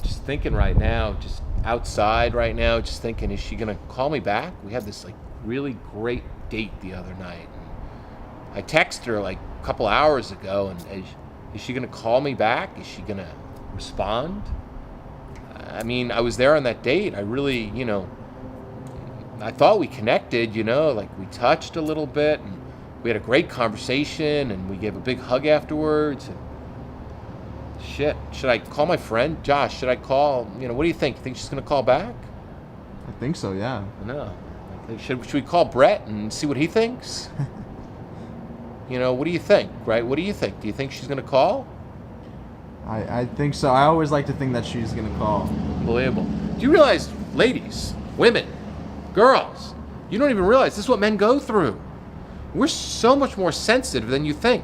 Just thinking right now, just outside right now, just thinking, is she gonna call me back? We had this like really great date the other night. I texted her like a couple hours ago, and is she gonna call me back? Is she gonna respond? I mean, I was there on that date. I really, I thought we connected, like we touched a little bit, and we had a great conversation, and we gave a big hug afterwards. And shit, should I call my friend? Josh, should I call, what do you think? You think she's gonna call back? I think so, yeah. I know. Should we call Brett and see what he thinks? What do you think, right? What do you think? Do you think she's gonna call? I think so. I always like to think that she's going to call. Unbelievable. Do you realize, ladies, women, girls, you don't even realize this is what men go through. We're so much more sensitive than you think.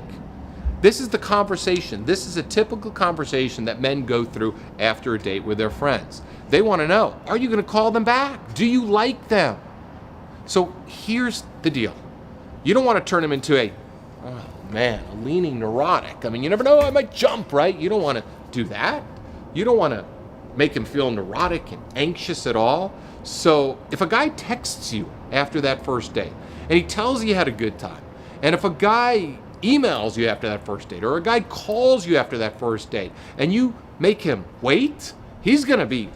This is the conversation. This is a typical conversation that men go through after a date with their friends. They want to know, are you going to call them back? Do you like them? So here's the deal. You don't want to turn them into a leaning neurotic. I mean, you never know, I might jump, right? You don't want to do that. You don't want to make him feel neurotic and anxious at all. So if a guy texts you after that first date and he tells you he had a good time, and if a guy emails you after that first date, or a guy calls you after that first date, and you make him wait, he's going to be,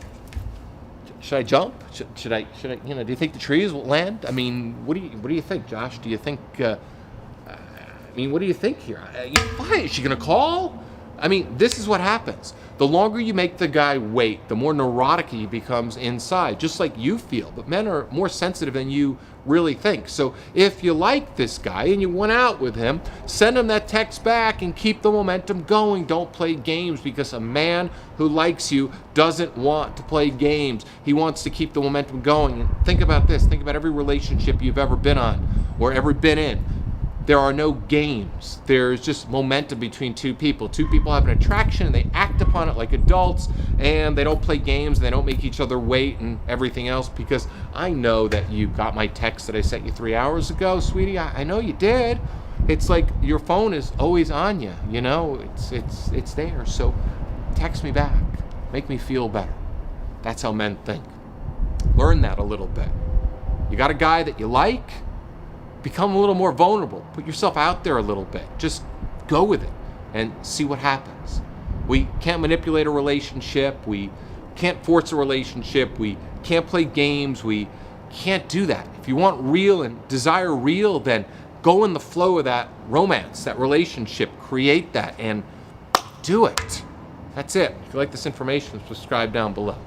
should I jump? Should I, do you think the trees will land? I mean, what do you think, Josh? Do you think, what do you think here? Why is she gonna call? I mean, this is what happens. The longer you make the guy wait, the more neurotic he becomes inside, just like you feel. But men are more sensitive than you really think. So if you like this guy and you went out with him, send him that text back and keep the momentum going. Don't play games, because a man who likes you doesn't want to play games. He wants to keep the momentum going. And think about this. Think about every relationship you've ever been on or ever been in. There are no games. There's just momentum between two people. Two people have an attraction and they act upon it like adults, and they don't play games, and they don't make each other wait and everything else, because I know that you got my text that I sent you 3 hours ago, sweetie. I know you did. It's like your phone is always on you, it's there. So text me back. Make me feel better. That's how men think. Learn that a little bit. You got a guy that you like? Become a little more vulnerable. Put yourself out there a little bit. Just go with it and see what happens. We can't manipulate a relationship. We can't force a relationship. We can't play games. We can't do that. If you want real and desire real, then go in the flow of that romance, that relationship. Create that and do it. That's it. If you like this information, subscribe down below.